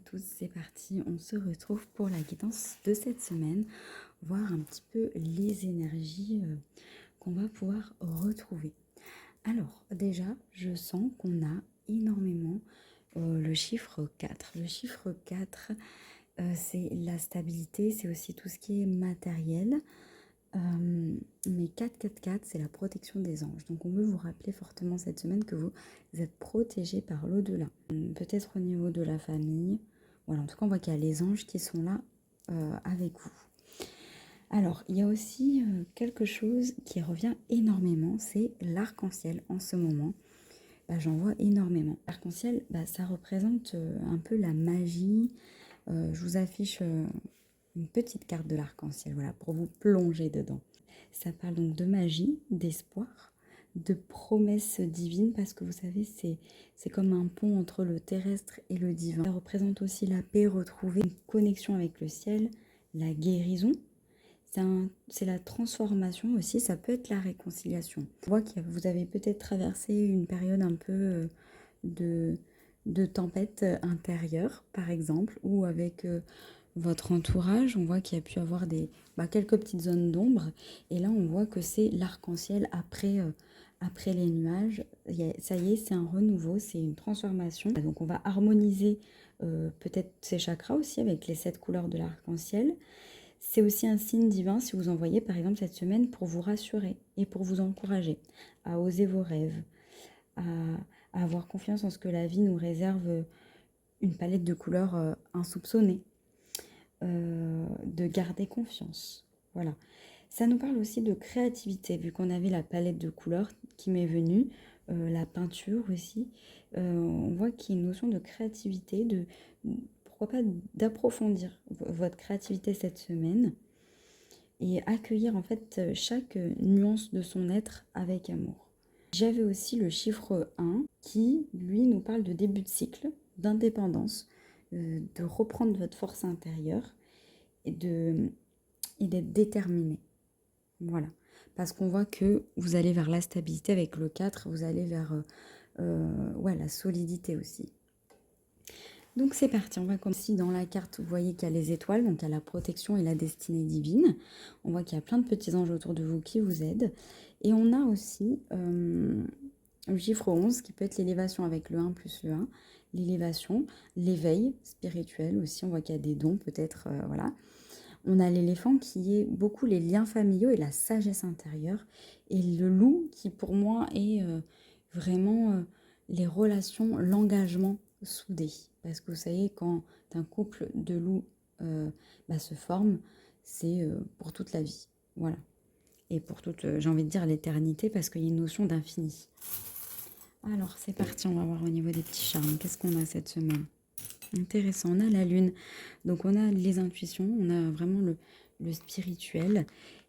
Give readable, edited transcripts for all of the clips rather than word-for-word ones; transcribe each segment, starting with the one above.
tous, c'est parti, on se retrouve pour la guidance de cette semaine, voir un petit peu les énergies qu'on va pouvoir retrouver. Alors déjà, je sens qu'on a énormément le chiffre 4. Le chiffre 4, c'est la stabilité, c'est aussi tout ce qui est matériel. Mais 4, c'est la protection des anges. Donc on veut vous rappeler fortement cette semaine que vous êtes protégés par l'au-delà. Peut-être au niveau de la famille. Voilà, en tout cas on voit qu'il y a les anges qui sont là avec vous. Alors il y a aussi quelque chose qui revient énormément, c'est l'arc-en-ciel en ce moment. J'en vois énormément. L'arc-en-ciel, ça représente un peu la magie. Je vous affiche une petite carte de l'arc-en-ciel, voilà, pour vous plonger dedans. Ça parle donc de magie, d'espoir, de promesses divines, parce que vous savez, c'est comme un pont entre le terrestre et le divin. Ça représente aussi la paix retrouvée, une connexion avec le ciel, la guérison. C'est la transformation aussi, ça peut être la réconciliation. On voit que vous avez peut-être traversé une période un peu de tempête intérieure, par exemple, ou avec votre entourage, on voit qu'il y a pu avoir quelques petites zones d'ombre. Et là, on voit que c'est l'arc-en-ciel après les nuages. Ça y est, c'est un renouveau, c'est une transformation. Donc, on va harmoniser peut-être ces chakras aussi avec les 7 couleurs de l'arc-en-ciel. C'est aussi un signe divin si vous en voyez par exemple cette semaine pour vous rassurer et pour vous encourager à oser vos rêves, à, à avoir confiance en ce que la vie nous réserve une palette de couleurs insoupçonnée, de garder confiance. Voilà. Ça nous parle aussi de créativité, vu qu'on avait la palette de couleurs qui m'est venue, la peinture aussi. On voit qu'il y a une notion de créativité, pourquoi pas d'approfondir votre créativité cette semaine et accueillir en fait chaque nuance de son être avec amour. J'avais aussi le chiffre 1 qui, lui, nous parle de début de cycle, d'indépendance, de reprendre votre force intérieure et d'être déterminé. Voilà. Parce qu'on voit que vous allez vers la stabilité avec le 4, vous allez vers la solidité aussi. Donc c'est parti, on va commencer dans la carte, vous voyez qu'il y a les étoiles, donc il y a la protection et la destinée divine. On voit qu'il y a plein de petits anges autour de vous qui vous aident. Et on a aussi le chiffre 11 qui peut être l'élévation avec le 1 plus le 1, l'élévation, l'éveil spirituel aussi, on voit qu'il y a des dons peut-être, voilà. On a l'éléphant qui est beaucoup les liens familiaux et la sagesse intérieure. Et le loup qui pour moi est vraiment les relations, l'engagement soudé. Parce que vous savez, quand un couple de loups se forme, c'est pour toute la vie. Voilà. Et pour toute, j'ai envie de dire, l'éternité, parce qu'il y a une notion d'infini. Alors, c'est parti, on va voir au niveau des petits charmes. Qu'est-ce qu'on a cette semaine ? Intéressant, on a la lune, donc on a les intuitions, on a vraiment le spirituel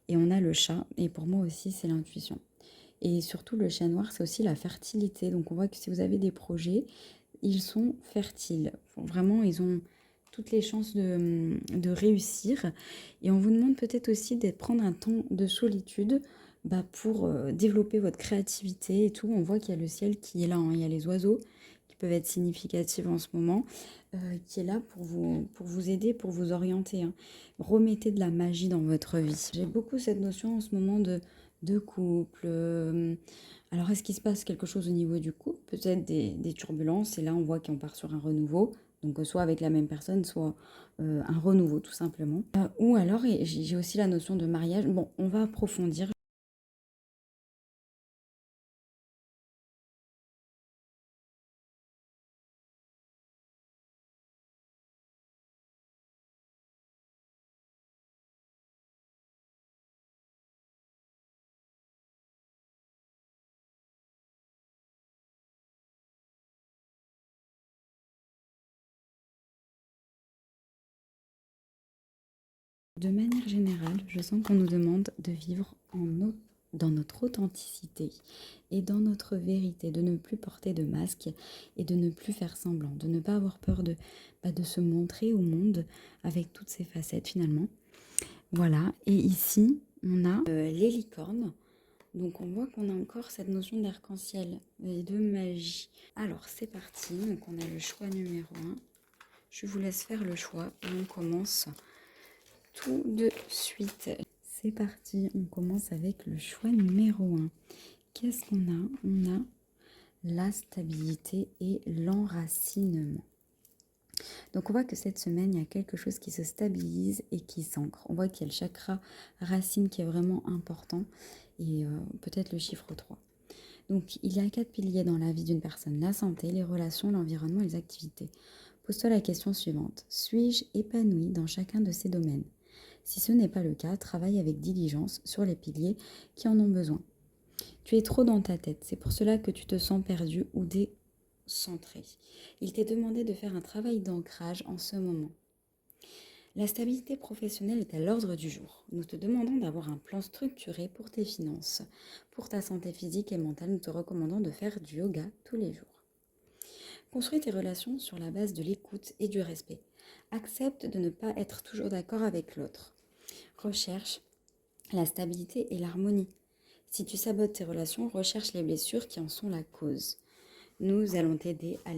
et on a le chat, et pour moi aussi c'est l'intuition. Et surtout le chat noir, c'est aussi la fertilité, donc on voit que si vous avez des projets, ils sont fertiles, vraiment ils ont toutes les chances de réussir, et on vous demande peut-être aussi de prendre un temps de solitude pour développer votre créativité et tout. On voit qu'il y a le ciel qui est là, hein. Il y a les oiseaux qui peuvent être significatifs en ce moment, qui est là pour vous aider, pour vous orienter, hein. Remettez de la magie dans votre vie. J'ai beaucoup cette notion en ce moment de couple. Alors, est-ce qu'il se passe quelque chose au niveau du couple? Peut-être des turbulences, et là, on voit qu'on part sur un renouveau. Donc, soit avec la même personne, soit un renouveau, tout simplement. Ou alors, et j'ai aussi la notion de mariage. Bon, on va approfondir. De manière générale, je sens qu'on nous demande de vivre dans notre authenticité et dans notre vérité, de ne plus porter de masque et de ne plus faire semblant, de ne pas avoir peur de se montrer au monde avec toutes ses facettes finalement. Voilà, et ici, on a les licornes. Donc on voit qu'on a encore cette notion d'arc-en-ciel et de magie. Alors c'est parti, donc on a le choix numéro 1. Je vous laisse faire le choix et on commence tout de suite. C'est parti, on commence avec le choix numéro 1. Qu'est-ce qu'on a? On a la stabilité et l'enracinement. Donc on voit que cette semaine, il y a quelque chose qui se stabilise et qui s'ancre. On voit qu'il y a le chakra racine qui est vraiment important et peut-être le chiffre 3. Donc il y a 4 piliers dans la vie d'une personne: la santé, les relations, l'environnement et les activités. Pose-toi la question suivante: suis-je épanouie dans chacun de ces domaines? Si ce n'est pas le cas, travaille avec diligence sur les piliers qui en ont besoin. Tu es trop dans ta tête, c'est pour cela que tu te sens perdu ou décentré. Il t'est demandé de faire un travail d'ancrage en ce moment. La stabilité professionnelle est à l'ordre du jour. Nous te demandons d'avoir un plan structuré pour tes finances. Pour ta santé physique et mentale, nous te recommandons de faire du yoga tous les jours. Construis tes relations sur la base de l'écoute et du respect. Accepte de ne pas être toujours d'accord avec l'autre. Recherche la stabilité et l'harmonie. Si tu sabotes tes relations, recherche les blessures qui en sont la cause. Nous allons t'aider à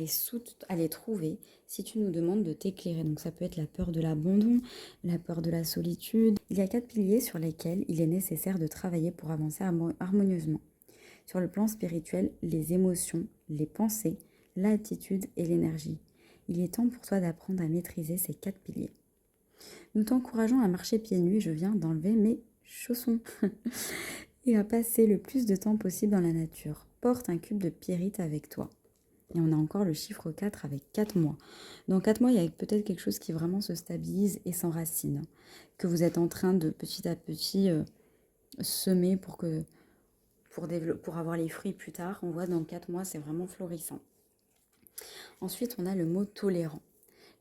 les trouver si tu nous demandes de t'éclairer. Donc ça peut être la peur de l'abandon, la peur de la solitude. Il y a 4 piliers sur lesquels il est nécessaire de travailler pour avancer harmonieusement. Sur le plan spirituel, les émotions, les pensées, l'attitude et l'énergie. Il est temps pour toi d'apprendre à maîtriser ces 4 piliers. Nous t'encourageons à marcher pieds nus, je viens d'enlever mes chaussons, et à passer le plus de temps possible dans la nature. Porte un cube de pyrite avec toi. Et on a encore le chiffre 4 avec 4 mois. Dans 4 mois, il y a peut-être quelque chose qui vraiment se stabilise et s'enracine, que vous êtes en train de petit à petit semer pour avoir les fruits plus tard. On voit dans 4 mois, c'est vraiment florissant. Ensuite, on a le mot tolérant.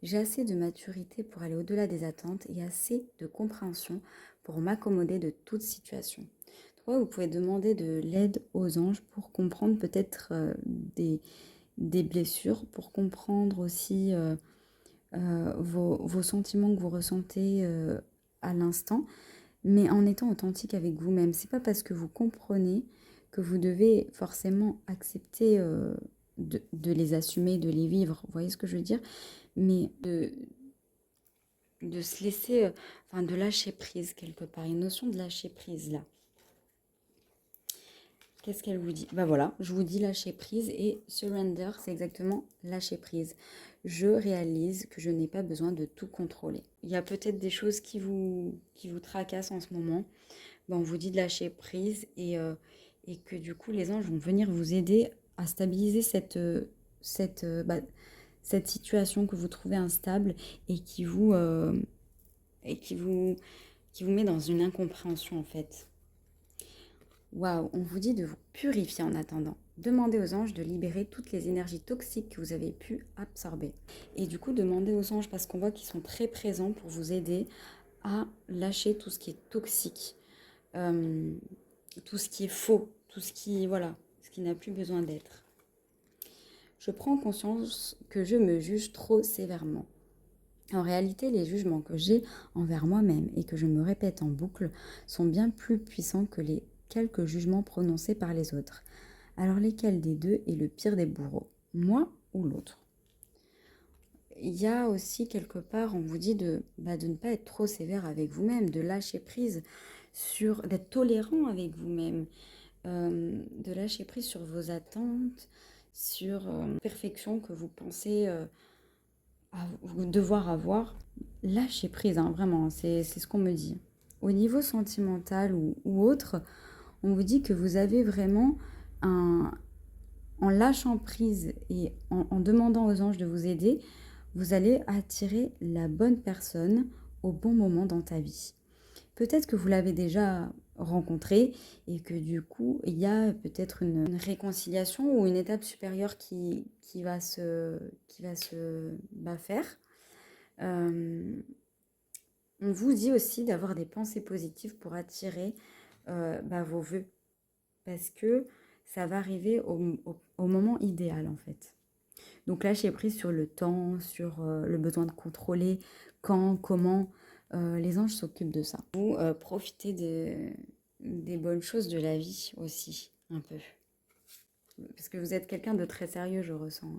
J'ai assez de maturité pour aller au-delà des attentes et assez de compréhension pour m'accommoder de toute situation. Vous pouvez demander de l'aide aux anges pour comprendre peut-être des blessures, pour comprendre aussi vos sentiments que vous ressentez à l'instant, mais en étant authentique avec vous-même. C'est pas parce que vous comprenez que vous devez forcément accepter de les assumer, de les vivre. Vous voyez ce que je veux dire? Mais de se laisser, de lâcher prise quelque part. Une notion de lâcher prise là. Qu'est-ce qu'elle vous dit? Voilà, je vous dis lâcher prise, et surrender, c'est exactement lâcher prise. Je réalise que je n'ai pas besoin de tout contrôler. Il y a peut-être des choses qui vous tracassent en ce moment. On vous dit de lâcher prise et que du coup les anges vont venir vous aider à stabiliser cette situation que vous trouvez instable et qui vous met dans une incompréhension en fait. Waouh, on vous dit de vous purifier en attendant. Demandez aux anges de libérer toutes les énergies toxiques que vous avez pu absorber. Et du coup, demandez aux anges, parce qu'on voit qu'ils sont très présents pour vous aider à lâcher tout ce qui est toxique, tout ce qui est faux, tout ce qui, ce qui n'a plus besoin d'être. Je prends conscience que je me juge trop sévèrement. En réalité, les jugements que j'ai envers moi-même et que je me répète en boucle sont bien plus puissants que les quelques jugements prononcés par les autres. Alors lesquels des deux est le pire des bourreaux, moi ou l'autre? Il y a aussi quelque part, on vous dit de ne pas être trop sévère avec vous-même, de lâcher prise d'être tolérant avec vous-même, de lâcher prise sur vos attentes, sur la perfection que vous pensez devoir avoir. Lâcher prise, vraiment, c'est ce qu'on me dit. Au niveau sentimental ou autre, on vous dit que vous avez vraiment en lâchant prise et en demandant aux anges de vous aider, vous allez attirer la bonne personne au bon moment dans ta vie. Peut-être que vous l'avez déjà rencontré et que du coup, il y a peut-être une réconciliation ou une étape supérieure qui va se faire. On vous dit aussi d'avoir des pensées positives pour attirer vos vœux, parce que ça va arriver au moment idéal en fait. Donc lâchez prise sur le temps, sur le besoin de contrôler quand, comment. Les anges s'occupent de ça. Vous profitez des bonnes choses de la vie aussi, un peu. Parce que vous êtes quelqu'un de très sérieux, je ressens.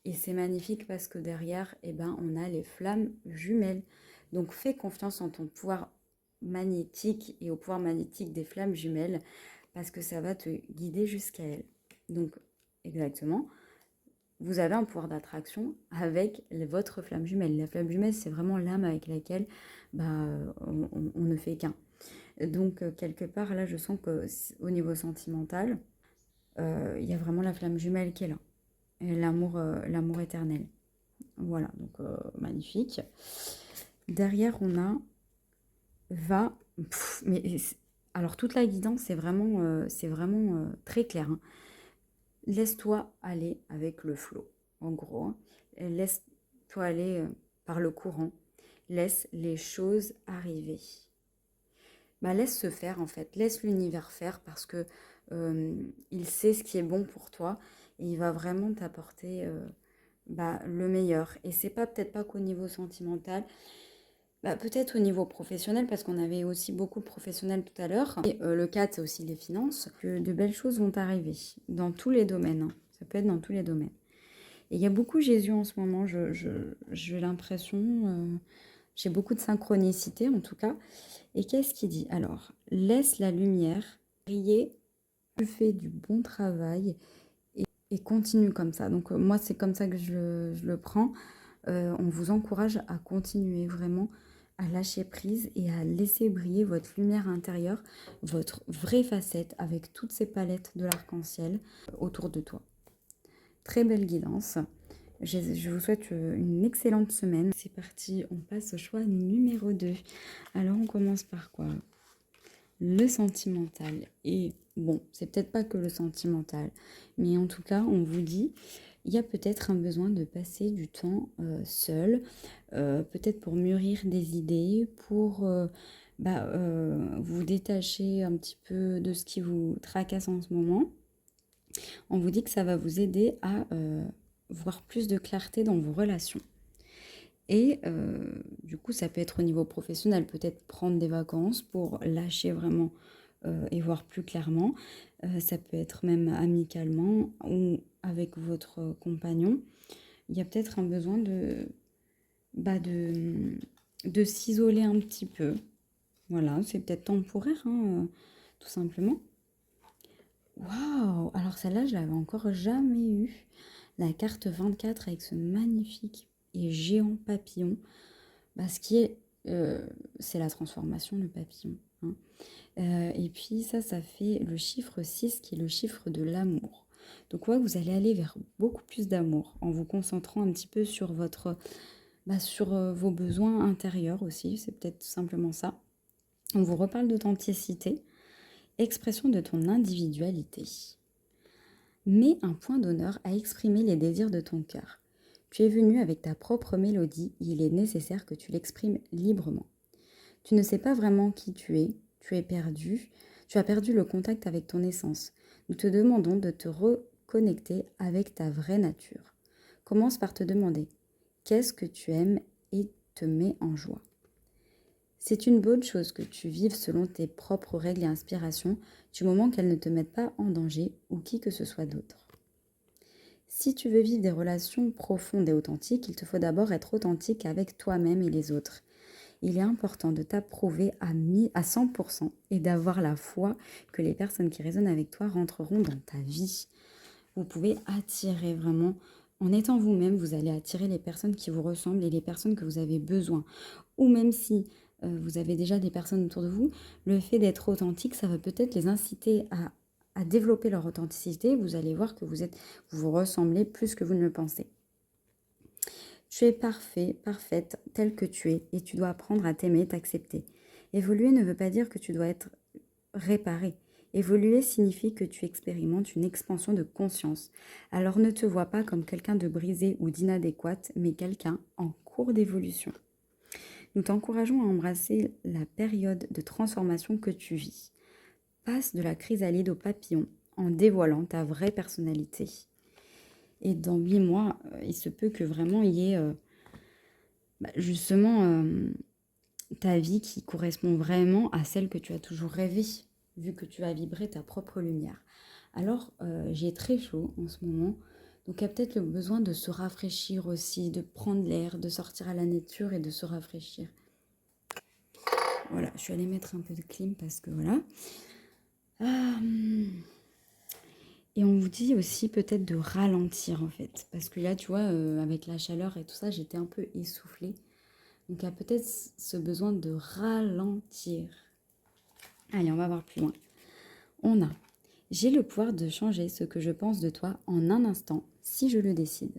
Et c'est magnifique parce que derrière, eh ben, on a les flammes jumelles. Donc fais confiance en ton pouvoir magnétique et au pouvoir magnétique des flammes jumelles parce que ça va te guider jusqu'à elles. Donc exactement, vous avez un pouvoir d'attraction avec votre flamme jumelle. La flamme jumelle, c'est vraiment l'âme avec laquelle on ne fait qu'un. Donc quelque part, là, je sens qu'au niveau sentimental, il y a vraiment la flamme jumelle qui est là. Et l'amour éternel. Voilà, donc magnifique. Derrière, on a va. Alors, toute la guidance, c'est vraiment très clair. Hein. Laisse-toi aller avec le flot, en gros. Hein. Laisse-toi aller par le courant. Laisse les choses arriver. Laisse se faire, en fait. Laisse l'univers faire parce que il sait ce qui est bon pour toi et il va vraiment t'apporter le meilleur. Et c'est peut-être pas qu'au niveau sentimental, peut-être au niveau professionnel, parce qu'on avait aussi beaucoup de professionnels tout à l'heure. Et le cas, c'est aussi les finances, que de belles choses vont arriver dans tous les domaines. Hein. Ça peut être dans tous les domaines. Et il y a beaucoup Jésus en ce moment, j'ai l'impression, j'ai beaucoup de synchronicité en tout cas. Et qu'est-ce qu'il dit? Alors, laisse la lumière briller, tu fais du bon travail et continue comme ça. Donc moi, c'est comme ça que je le prends. On vous encourage à continuer vraiment à lâcher prise et à laisser briller votre lumière intérieure, votre vraie facette avec toutes ces palettes de l'arc-en-ciel autour de toi. Très belle guidance. Je vous souhaite une excellente semaine. C'est parti, on passe au choix numéro 2. Alors on commence par quoi? Le sentimental. Et bon, c'est peut-être pas que le sentimental, mais en tout cas, on vous dit, il y a peut-être un besoin de passer du temps seul, peut-être pour mûrir des idées, pour vous détacher un petit peu de ce qui vous tracasse en ce moment. On vous dit que ça va vous aider à voir plus de clarté dans vos relations. Et du coup, ça peut être au niveau professionnel, peut-être prendre des vacances pour lâcher vraiment et voir plus clairement. Ça peut être même amicalement ou avec votre compagnon. Il y a peut-être un besoin de s'isoler un petit peu. Voilà, c'est peut-être temporaire, hein, tout simplement. Waouh! Alors celle-là, je l'avais encore jamais eue. La carte 24 avec ce magnifique et géant papillon. Ce qui est, c'est la transformation, le papillon. Hein. Et puis ça fait le chiffre 6 qui est le chiffre de l'amour. Donc vous allez aller vers beaucoup plus d'amour en vous concentrant un petit peu sur sur vos besoins intérieurs aussi. C'est peut-être simplement ça. On vous reparle d'authenticité, expression de ton individualité. Mets un point d'honneur à exprimer les désirs de ton cœur. Tu es venu avec ta propre mélodie, il est nécessaire que tu l'exprimes librement. Tu ne sais pas vraiment qui tu es perdu, tu as perdu le contact avec ton essence. Nous te demandons de te reconnecter avec ta vraie nature. Commence par te demander qu'est-ce que tu aimes et te met en joie. C'est une bonne chose que tu vives selon tes propres règles et inspirations, du moment qu'elles ne te mettent pas en danger ou qui que ce soit d'autre. Si tu veux vivre des relations profondes et authentiques, il te faut d'abord être authentique avec toi-même et les autres. Il est important de t'approuver à 100% et d'avoir la foi que les personnes qui résonnent avec toi rentreront dans ta vie. Vous pouvez attirer vraiment, en étant vous-même, vous allez attirer les personnes qui vous ressemblent et les personnes que vous avez besoin. Ou même si vous avez déjà des personnes autour de vous, le fait d'être authentique, ça va peut-être les inciter à développer leur authenticité. Vous allez voir que vous vous ressemblez plus que vous ne le pensez. Tu es parfait, parfaite, tel que tu es, et tu dois apprendre à t'aimer, t'accepter. Évoluer ne veut pas dire que tu dois être réparé. Évoluer signifie que tu expérimentes une expansion de conscience. Alors ne te vois pas comme quelqu'un de brisé ou d'inadéquat, mais quelqu'un en cours d'évolution. Nous t'encourageons à embrasser la période de transformation que tu vis. Passe de la chrysalide au papillon en dévoilant ta vraie personnalité. Et dans 8 mois, il se peut que vraiment il y ait justement ta vie qui correspond vraiment à celle que tu as toujours rêvé, vu que tu as vibré ta propre lumière. Alors, j'ai très chaud en ce moment, Donc il y a peut-être le besoin de se rafraîchir aussi, de prendre l'air, de sortir à la nature et de se rafraîchir. Voilà, je suis allée mettre un peu de clim parce que voilà. Et on vous dit aussi peut-être de ralentir en fait. Parce que là, tu vois, avec la chaleur et tout ça, j'étais un peu essoufflée. Donc il y a peut-être ce besoin de ralentir. Allez, on va voir plus loin. On a, j'ai le pouvoir de changer ce que je pense de toi en un instant, si je le décide.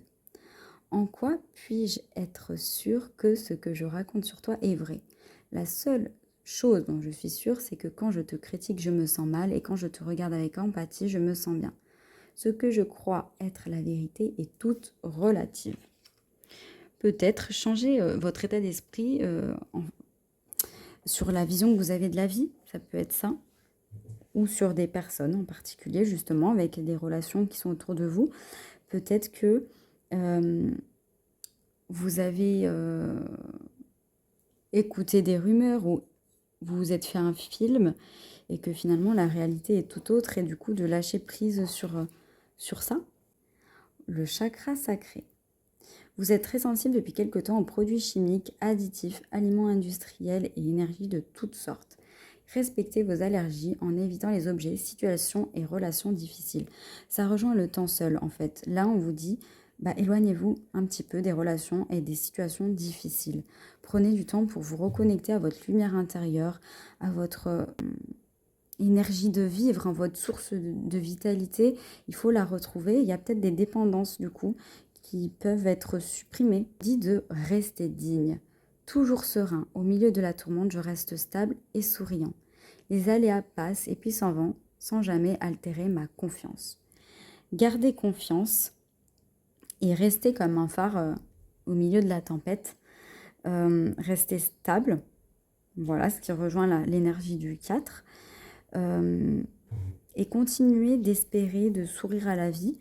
En quoi puis-je être sûre que ce que je raconte sur toi est vrai? La seule chose dont je suis sûre, c'est que quand je te critique, je me sens mal et quand je te regarde avec empathie, je me sens bien. Ce que je crois être la vérité est toute relative. Peut-être changer votre état d'esprit sur la vision que vous avez de la vie, ça peut être ça, ou sur des personnes en particulier, justement, avec des relations qui sont autour de vous. Peut-être que vous avez écouté des rumeurs ou vous vous êtes fait un film et que finalement la réalité est tout autre et du coup de lâcher prise sur ça. Le chakra sacré. Vous êtes très sensible depuis quelque temps aux produits chimiques, additifs, aliments industriels et énergies de toutes sortes. Respectez vos allergies en évitant les objets, situations et relations difficiles. Ça rejoint le temps seul en fait. Là on vous dit, éloignez-vous un petit peu des relations et des situations difficiles. Prenez du temps pour vous reconnecter à votre lumière intérieure, à votre énergie de vivre, votre source de vitalité. Il faut la retrouver. Il y a peut-être des dépendances du coup qui peuvent être supprimées. Dit de rester digne. Toujours serein, au milieu de la tourmente, je reste stable et souriant. Les aléas passent et puis s'en vont, sans jamais altérer ma confiance. Gardez confiance et restez comme un phare au milieu de la tempête. Restez stable, voilà ce qui rejoint l'énergie du 4. Et continuez d'espérer, de sourire à la vie,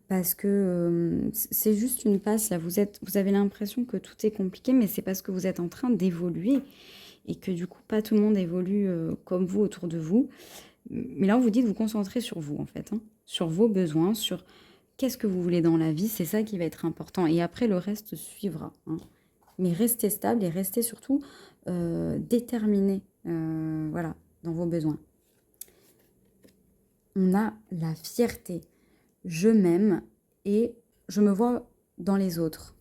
parce que c'est juste une passe là, vous avez l'impression que tout est compliqué, mais c'est parce que vous êtes en train d'évoluer et que du coup pas tout le monde évolue comme vous autour de vous. Mais là on vous dit de vous concentrer sur vous en fait, sur vos besoins, sur qu'est-ce que vous voulez dans la vie, c'est ça qui va être important et après le reste suivra. Mais restez stable et restez surtout déterminé voilà, dans vos besoins. On a la fierté. Je m'aime et je me vois dans les autres.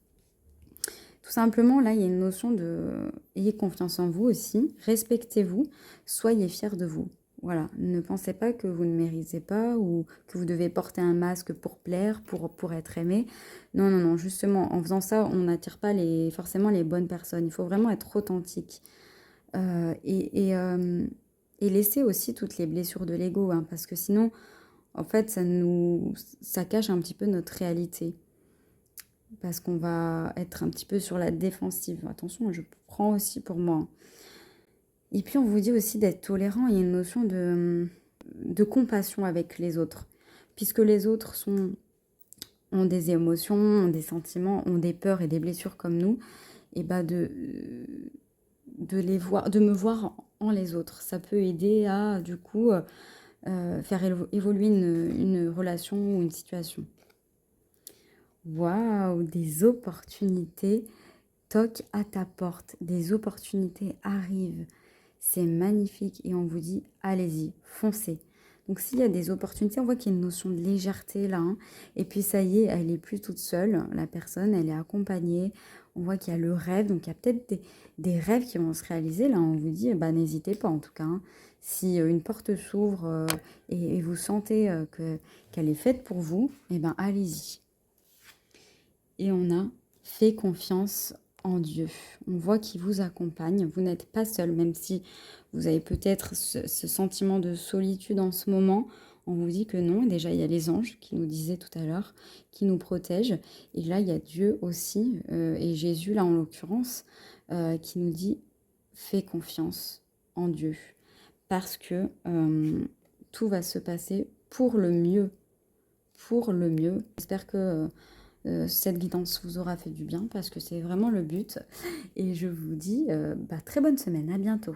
Tout simplement, là, il y a une notion de ayez confiance en vous aussi, respectez-vous, soyez fiers de vous. Voilà, ne pensez pas que vous ne méritez pas ou que vous devez porter un masque pour plaire, pour être aimé. Non, non, non, justement, en faisant ça, on n'attire pas forcément les bonnes personnes. Il faut vraiment être authentique. Et laisser aussi toutes les blessures de l'ego, parce que sinon, en fait, ça cache un petit peu notre réalité. Parce qu'on va être un petit peu sur la défensive. Attention, je prends aussi pour moi. Et puis, on vous dit aussi d'être tolérant. Il y a une notion de compassion avec les autres. Puisque les autres ont des émotions, ont des sentiments, ont des peurs et des blessures comme nous. Et de me voir en les autres. Ça peut aider à, du coup, faire évoluer une relation ou une situation. Waouh, des opportunités toquent à ta porte, des opportunités arrivent. C'est magnifique et on vous dit, allez-y, foncez. Donc s'il y a des opportunités, on voit qu'il y a une notion de légèreté là. Et puis ça y est, elle n'est plus toute seule, la personne, elle est accompagnée. On voit qu'il y a le rêve, donc il y a peut-être des rêves qui vont se réaliser. Là, on vous dit, n'hésitez pas en tout cas. Si une porte s'ouvre et vous sentez qu'elle est faite pour vous, allez-y. Et on a fait confiance en Dieu. On voit qu'il vous accompagne. Vous n'êtes pas seul, même si vous avez peut-être ce sentiment de solitude en ce moment. On vous dit que non. Déjà, il y a les anges qui nous disaient tout à l'heure, qui nous protègent. Et là, il y a Dieu aussi, et Jésus, là en l'occurrence, qui nous dit « Fais confiance en Dieu ». Parce que tout va se passer pour le mieux. Pour le mieux. J'espère que cette guidance vous aura fait du bien parce que c'est vraiment le but. Et je vous dis très bonne semaine, à bientôt.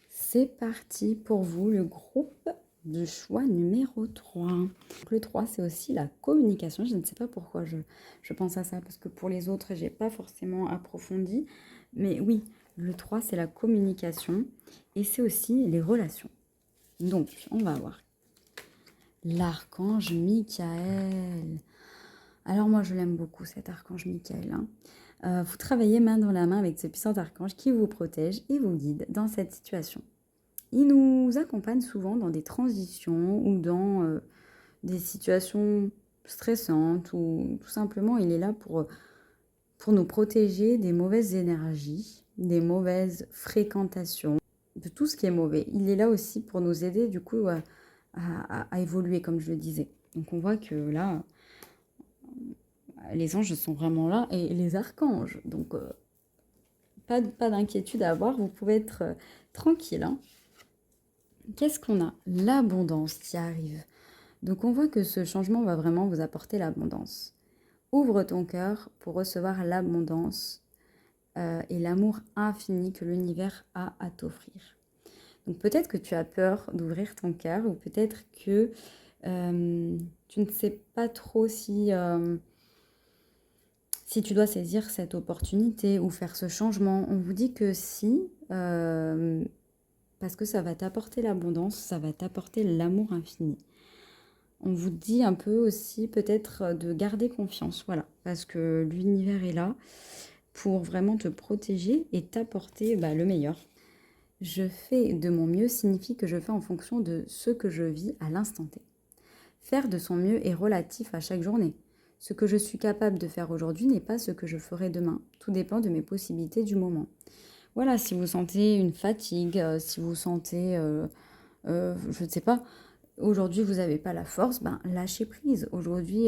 C'est parti pour vous, le groupe du choix numéro 3. Donc, le 3, c'est aussi la communication. Je ne sais pas pourquoi je pense à ça, parce que pour les autres, j'ai pas forcément approfondi. Mais oui, le 3, c'est la communication et c'est aussi les relations. Donc, on va voir. L'archange Michael. Alors moi, je l'aime beaucoup, cet archange Michael. Vous travaillez main dans la main avec ce puissant archange qui vous protège et vous guide dans cette situation. Il nous accompagne souvent dans des transitions ou dans des situations stressantes ou tout simplement, il est là pour nous protéger des mauvaises énergies, des mauvaises fréquentations, de tout ce qui est mauvais. Il est là aussi pour nous aider du coup à évoluer, comme je le disais. Donc on voit que là, les anges sont vraiment là et les archanges. Donc pas d'inquiétude à avoir, vous pouvez être tranquille. Hein. Qu'est-ce qu'on a? L'abondance qui arrive. Donc on voit que ce changement va vraiment vous apporter l'abondance. Ouvre ton cœur pour recevoir l'abondance et l'amour infini que l'univers a à t'offrir. Donc peut-être que tu as peur d'ouvrir ton cœur ou peut-être que tu ne sais pas trop si tu dois saisir cette opportunité ou faire ce changement. On vous dit que si, parce que ça va t'apporter l'abondance, ça va t'apporter l'amour infini. On vous dit un peu aussi peut-être de garder confiance, voilà, parce que l'univers est là pour vraiment te protéger et t'apporter le meilleur. Je fais de mon mieux signifie que je fais en fonction de ce que je vis à l'instant T. Faire de son mieux est relatif à chaque journée. Ce que je suis capable de faire aujourd'hui n'est pas ce que je ferai demain. Tout dépend de mes possibilités du moment. Voilà, si vous sentez une fatigue, si vous sentez, je ne sais pas, aujourd'hui vous n'avez pas la force, lâchez prise. Aujourd'hui,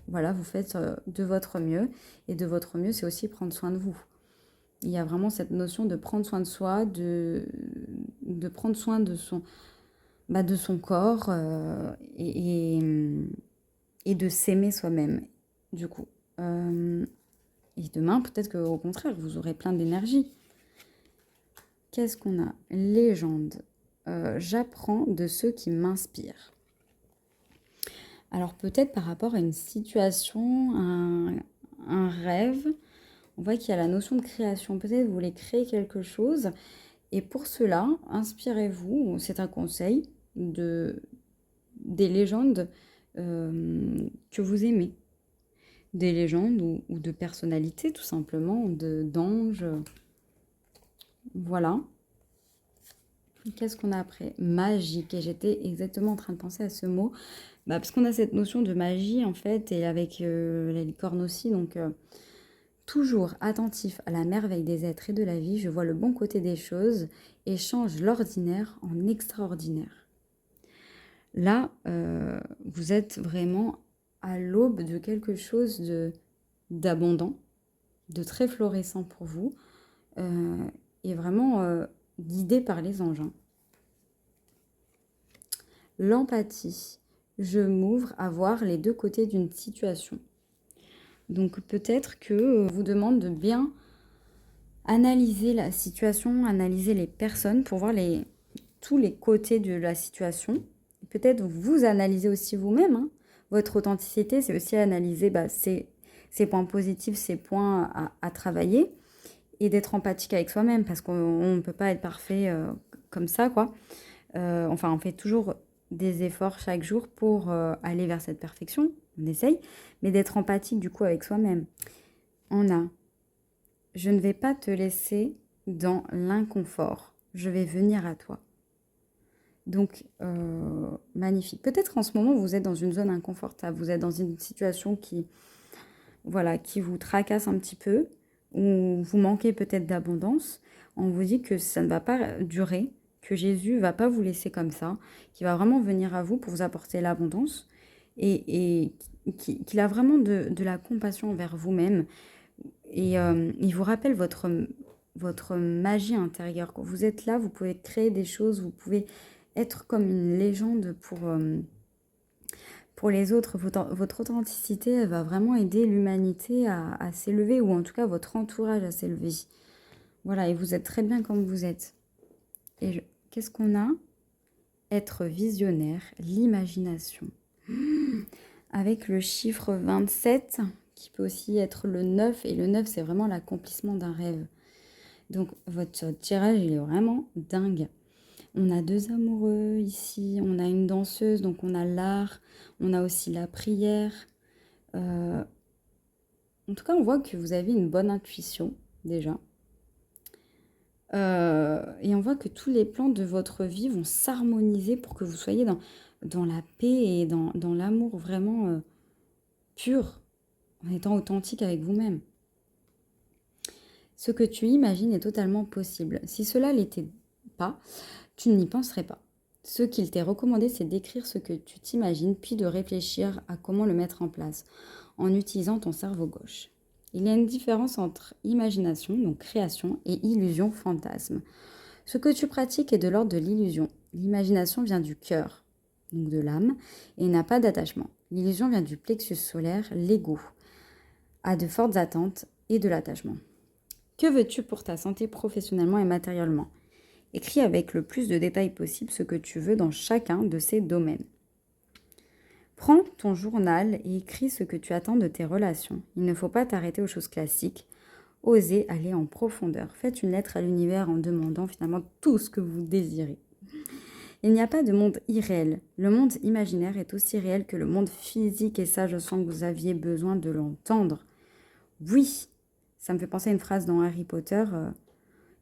voilà, vous faites de votre mieux. Et de votre mieux, c'est aussi prendre soin de vous. Il y a vraiment cette notion de prendre soin de soi, de prendre soin de son corps et de s'aimer soi-même, du coup. Et demain, peut-être qu'au contraire, vous aurez plein d'énergie. Qu'est-ce qu'on a? Légende. J'apprends de ceux qui m'inspirent. Alors peut-être par rapport à une situation, un rêve, on voit qu'il y a la notion de création. Peut-être vous voulez créer quelque chose. Et pour cela, inspirez-vous, c'est un conseil, des légendes que vous aimez. Des légendes ou de personnalités, tout simplement, d'anges. Voilà. Qu'est-ce qu'on a après? Magique. Et j'étais exactement en train de penser à ce mot. Parce qu'on a cette notion de magie, en fait, et avec la licorne aussi. Donc, toujours attentif à la merveille des êtres et de la vie, je vois le bon côté des choses et change l'ordinaire en extraordinaire. Là, vous êtes vraiment à l'aube de quelque chose d'abondant, de très florissant pour vous, et vraiment guidé par les anges. Hein. L'empathie. Je m'ouvre à voir les deux côtés d'une situation. Donc peut-être que vous demande de bien analyser la situation, analyser les personnes pour voir tous les côtés de la situation. Peut-être vous analysez aussi vous-même. Hein. Votre authenticité, c'est aussi analyser ses points positifs, ses points à travailler et d'être empathique avec soi-même parce qu'on ne peut pas être parfait comme ça, quoi. Enfin, on fait toujours des efforts chaque jour pour aller vers cette perfection. On essaye, mais d'être empathique du coup avec soi-même. On a « Je ne vais pas te laisser dans l'inconfort. Je vais venir à toi. » Donc, magnifique. Peut-être en ce moment, vous êtes dans une zone inconfortable. Vous êtes dans une situation qui vous tracasse un petit peu, ou vous manquez peut-être d'abondance. On vous dit que ça ne va pas durer, que Jésus ne va pas vous laisser comme ça, qu'il va vraiment venir à vous pour vous apporter l'abondance et qu'il a vraiment de la compassion envers vous-même. Et il vous rappelle votre magie intérieure. Quand vous êtes là, vous pouvez créer des choses, vous pouvez être comme une légende pour les autres. Votre authenticité, elle va vraiment aider l'humanité à s'élever, ou en tout cas votre entourage à s'élever. Voilà, et vous êtes très bien comme vous êtes. Et qu'est-ce qu'on a? être visionnaire, l'imagination. Avec le chiffre 27, qui peut aussi être le 9, et le 9, c'est vraiment l'accomplissement d'un rêve. Donc, votre tirage, il est vraiment dingue. On a 2 amoureux ici, on a une danseuse, donc on a l'art, on a aussi la prière. En tout cas, on voit que vous avez une bonne intuition, déjà. Et on voit que tous les plans de votre vie vont s'harmoniser pour que vous soyez dans la paix et dans l'amour vraiment pur, en étant authentique avec vous-même. Ce que tu imagines est totalement possible. Si cela l'était pas, tu n'y penserais pas. Ce qu'il t'est recommandé, c'est d'écrire ce que tu t'imagines, puis de réfléchir à comment le mettre en place, en utilisant ton cerveau gauche. Il y a une différence entre imagination, donc création, et illusion, fantasme. Ce que tu pratiques est de l'ordre de l'illusion. L'imagination vient du cœur, donc de l'âme, et n'a pas d'attachement. L'illusion vient du plexus solaire, l'ego, a de fortes attentes et de l'attachement. Que veux-tu pour ta santé professionnellement et matériellement? Écris avec le plus de détails possible ce que tu veux dans chacun de ces domaines. Prends ton journal et écris ce que tu attends de tes relations. Il ne faut pas t'arrêter aux choses classiques. Osez aller en profondeur. Faites une lettre à l'univers en demandant finalement tout ce que vous désirez. Il n'y a pas de monde irréel. Le monde imaginaire est aussi réel que le monde physique et ça, je sens que vous aviez besoin de l'entendre. Oui, ça me fait penser à une phrase dans Harry Potter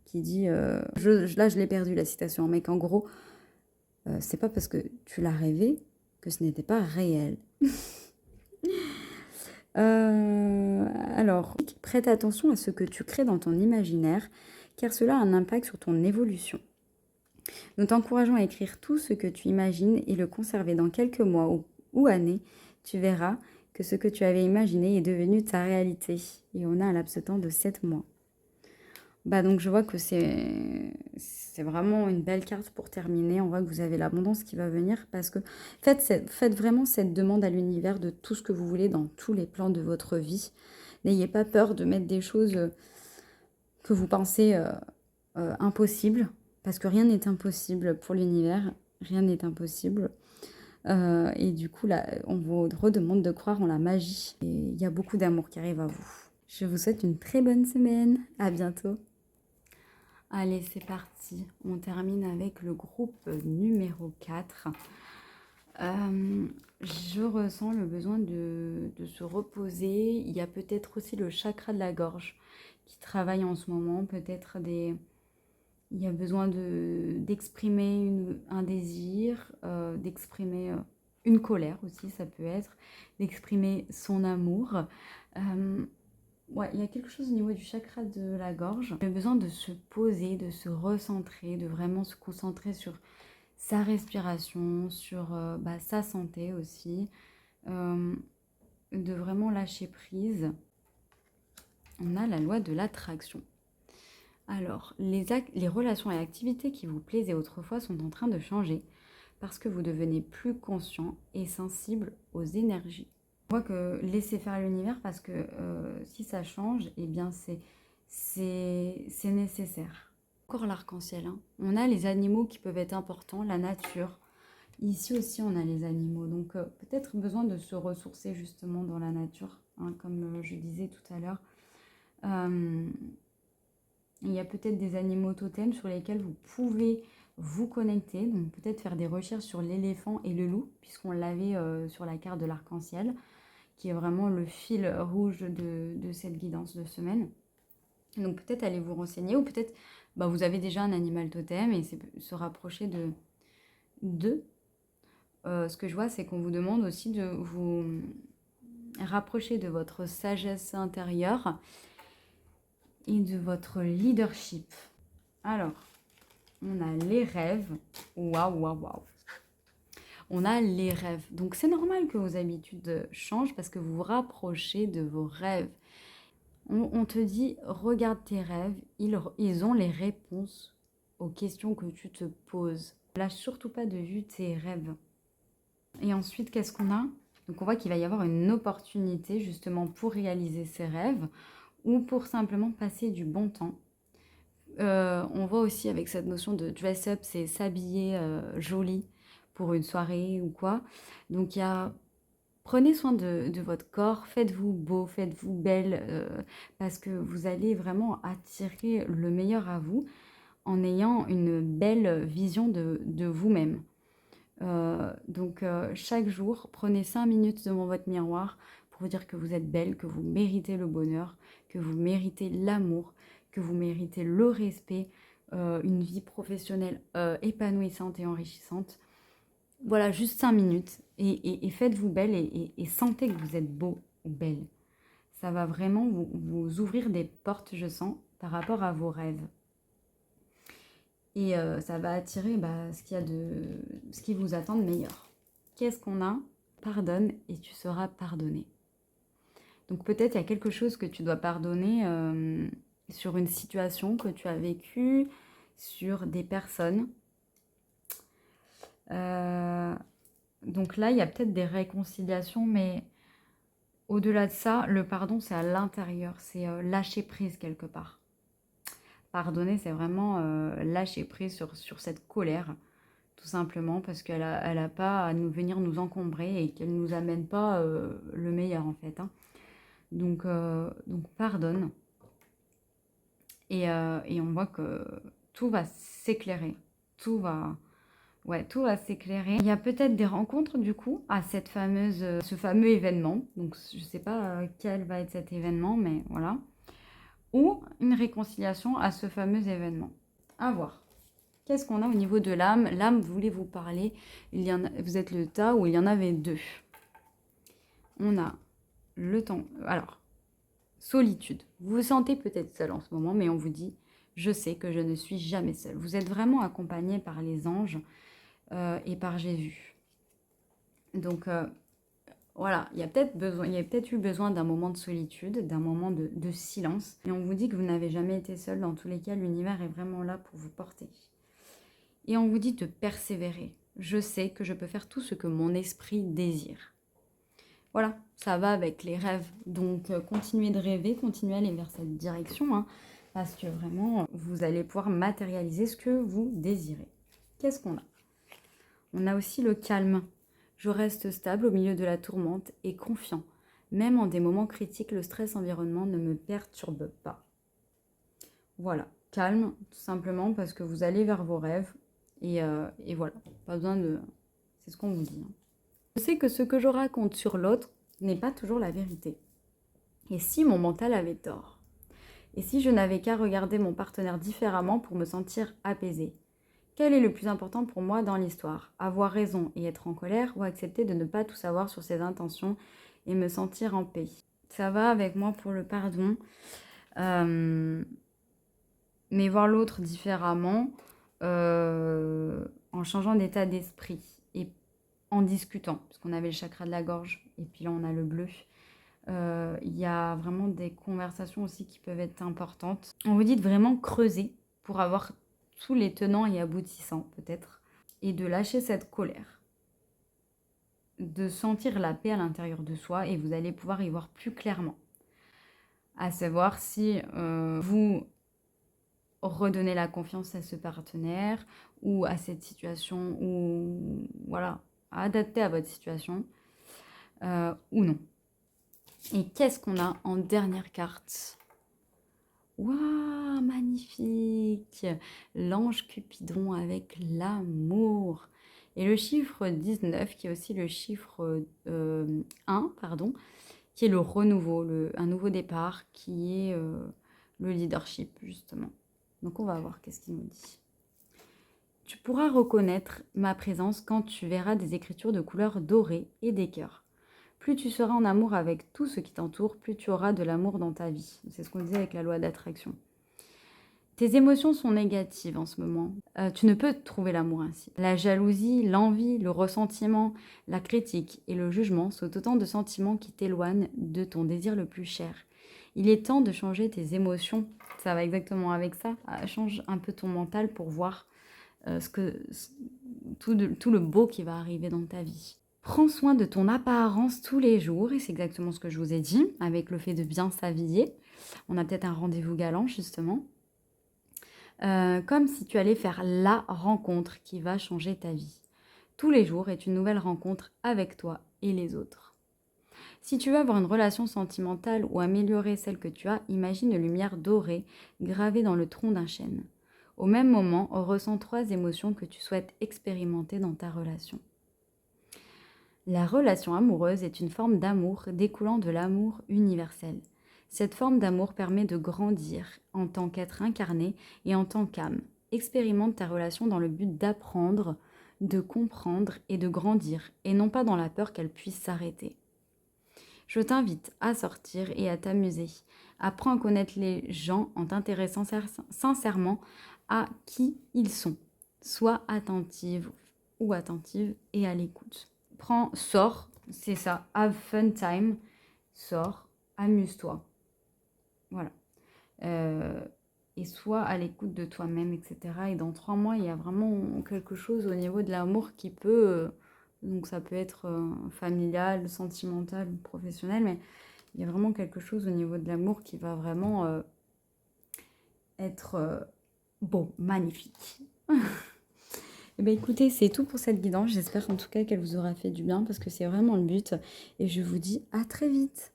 qui dit, là je l'ai perdu la citation, mais qu'en gros, c'est pas parce que tu l'as rêvé que ce n'était pas réel. Alors, prête attention à ce que tu crées dans ton imaginaire, car cela a un impact sur ton évolution. Nous t'encourageons à écrire tout ce que tu imagines et le conserver dans quelques mois ou années. Tu verras que ce que tu avais imaginé est devenu ta réalité. Et on a un laps de temps de 7 mois. Donc je vois que c'est vraiment une belle carte pour terminer. On voit que vous avez l'abondance qui va venir parce que faites vraiment cette demande à l'univers de tout ce que vous voulez dans tous les plans de votre vie. N'ayez pas peur de mettre des choses que vous pensez impossibles parce que rien n'est impossible pour l'univers. Rien n'est impossible. Et du coup, là, on vous redemande de croire en la magie. Et il y a beaucoup d'amour qui arrive à vous. Je vous souhaite une très bonne semaine. À bientôt. Allez, c'est parti. On termine avec le groupe numéro 4. Je ressens le besoin de se reposer. Il y a peut-être aussi le chakra de la gorge qui travaille en ce moment. Peut-être il y a besoin d'exprimer un désir, d'exprimer une colère aussi, ça peut être, d'exprimer son amour. Ouais, il y a quelque chose au niveau du chakra de la gorge. Il y a besoin de se poser, de se recentrer, de vraiment se concentrer sur sa respiration, sur sa santé aussi, de vraiment lâcher prise. On a la loi de l'attraction. Alors, les relations et activités qui vous plaisaient autrefois sont en train de changer parce que vous devenez plus conscient et sensible aux énergies. On voit que laissez faire l'univers parce que si ça change, eh bien c'est nécessaire. Encore l'arc-en-ciel, hein. On a les animaux qui peuvent être importants, la nature. Ici aussi, on a les animaux. Donc, peut-être besoin de se ressourcer justement dans la nature, hein, comme je disais tout à l'heure. Il y a peut-être des animaux totems sur lesquels vous pouvez vous connecter. Donc, peut-être faire des recherches sur l'éléphant et le loup, puisqu'on l'avait sur la carte de l'arc-en-ciel, qui est vraiment le fil rouge de cette guidance de semaine. Donc, peut-être aller vous renseigner, ou peut-être vous avez déjà un animal totem et se rapprocher de. Ce que je vois, c'est qu'on vous demande aussi de vous rapprocher de votre sagesse intérieure et de votre leadership. Alors, on a les rêves. Waouh, waouh, waouh. On a les rêves. Donc, c'est normal que vos habitudes changent parce que vous vous rapprochez de vos rêves. On te dit, regarde tes rêves. Ils ont les réponses aux questions que tu te poses. Lâche surtout pas de vue tes rêves. Et ensuite, qu'est-ce qu'on a? Donc, on voit qu'il va y avoir une opportunité justement pour réaliser ses rêves ou pour simplement passer du bon temps. On voit aussi avec cette notion de dress up, c'est s'habiller joli, pour une soirée ou quoi. Donc, prenez soin de votre corps, faites-vous beau, faites-vous belle, parce que vous allez vraiment attirer le meilleur à vous en ayant une belle vision de vous-même. Donc, chaque jour, prenez 5 minutes devant votre miroir pour vous dire que vous êtes belle, que vous méritez le bonheur, que vous méritez l'amour, que vous méritez le respect, une vie professionnelle épanouissante et enrichissante. Voilà, juste 5 minutes et faites-vous belle et sentez que vous êtes beau ou belle. Ça va vraiment vous ouvrir des portes, je sens, par rapport à vos rêves. Et ça va attirer ce qui vous attend de meilleur. Qu'est-ce qu'on a? Pardonne et tu seras pardonné. Donc peut-être il y a quelque chose que tu dois pardonner sur une situation que tu as vécue, sur des personnes. Donc là, il y a peut-être des réconciliations, mais au-delà de ça, le pardon, c'est à l'intérieur, c'est lâcher prise quelque part. Pardonner, c'est vraiment lâcher prise sur cette colère, tout simplement, parce qu'elle a pas à venir nous encombrer et qu'elle ne nous amène pas le meilleur, en fait. Hein. Donc pardonne. Et on voit que tout va s'éclairer. Tout va s'éclairer. Il y a peut-être des rencontres, du coup, à ce fameux événement. Donc, je ne sais pas quel va être cet événement, mais voilà. Ou une réconciliation à ce fameux événement. À voir. Qu'est-ce qu'on a au niveau de l'âme? L'âme voulait vous parler. Vous êtes le tas où il y en avait deux. On a le temps. Alors, solitude. Vous vous sentez peut-être seul en ce moment, mais on vous dit, je sais que je ne suis jamais seule. Vous êtes vraiment accompagné par les anges et par Jésus. Donc, voilà, il y a peut-être eu besoin d'un moment de solitude, d'un moment de silence. Et on vous dit que vous n'avez jamais été seul. Dans tous les cas, l'univers est vraiment là pour vous porter. Et on vous dit de persévérer. Je sais que je peux faire tout ce que mon esprit désire. Voilà, ça va avec les rêves. Donc, continuez de rêver, continuez à aller vers cette direction. Hein, parce que vraiment, vous allez pouvoir matérialiser ce que vous désirez. Qu'est-ce qu'on a? On a aussi le calme. Je reste stable au milieu de la tourmente et confiant. Même en des moments critiques, le stress environnement ne me perturbe pas. Voilà, calme, tout simplement parce que vous allez vers vos rêves. Et voilà, pas besoin de... C'est ce qu'on vous dit. Hein. Je sais que ce que je raconte sur l'autre n'est pas toujours la vérité. Et si mon mental avait tort? Et si je n'avais qu'à regarder mon partenaire différemment pour me sentir apaisée? Quel est le plus important pour moi dans l'histoire? Avoir raison et être en colère ou accepter de ne pas tout savoir sur ses intentions et me sentir en paix? Ça va avec moi pour le pardon. Mais voir l'autre différemment en changeant d'état d'esprit et en discutant. Parce qu'on avait le chakra de la gorge et puis là on a le bleu. Il y a vraiment des conversations aussi qui peuvent être importantes. On vous dit de vraiment creuser pour avoir tous les tenants et aboutissants peut-être, et de lâcher cette colère, de sentir la paix à l'intérieur de soi et vous allez pouvoir y voir plus clairement. À savoir si vous redonnez la confiance à ce partenaire ou à cette situation, ou voilà, adapter à votre situation ou non. Et qu'est-ce qu'on a en dernière carte? Waouh, magnifique! L'ange Cupidon avec l'amour. Et le chiffre 19, qui est aussi le chiffre 1, pardon, qui est le renouveau, un nouveau départ, qui est le leadership, justement. Donc, on va voir qu'est-ce qu'il nous dit. Tu pourras reconnaître ma présence quand tu verras des écritures de couleur dorée et des cœurs. Plus tu seras en amour avec tout ce qui t'entoure, plus tu auras de l'amour dans ta vie. C'est ce qu'on disait avec la loi d'attraction. Tes émotions sont négatives en ce moment. Tu ne peux trouver l'amour ainsi. La jalousie, l'envie, le ressentiment, la critique et le jugement sont autant de sentiments qui t'éloignent de ton désir le plus cher. Il est temps de changer tes émotions. Ça va exactement avec ça. Change un peu ton mental pour voir tout le beau qui va arriver dans ta vie. Prends soin de ton apparence tous les jours, et c'est exactement ce que je vous ai dit, avec le fait de bien s'habiller. On a peut-être un rendez-vous galant, justement. Comme si tu allais faire la rencontre qui va changer ta vie. Tous les jours est une nouvelle rencontre avec toi et les autres. Si tu veux avoir une relation sentimentale ou améliorer celle que tu as, imagine une lumière dorée gravée dans le tronc d'un chêne. Au même moment, ressens 3 émotions que tu souhaites expérimenter dans ta relation. La relation amoureuse est une forme d'amour découlant de l'amour universel. Cette forme d'amour permet de grandir en tant qu'être incarné et en tant qu'âme. Expérimente ta relation dans le but d'apprendre, de comprendre et de grandir, et non pas dans la peur qu'elle puisse s'arrêter. Je t'invite à sortir et à t'amuser. Apprends à connaître les gens en t'intéressant sincèrement à qui ils sont. Sois attentive ou attentive et à l'écoute. Sors, c'est ça, have fun time, sors, amuse-toi. Voilà. Et sois à l'écoute de toi-même, etc. Et dans 3 mois, il y a vraiment quelque chose au niveau de l'amour qui peut... donc ça peut être familial, sentimental, professionnel, mais il y a vraiment quelque chose au niveau de l'amour qui va vraiment être beau, magnifique. Eh bien, écoutez, c'est tout pour cette guidance. J'espère en tout cas qu'elle vous aura fait du bien parce que c'est vraiment le but. Et je vous dis à très vite.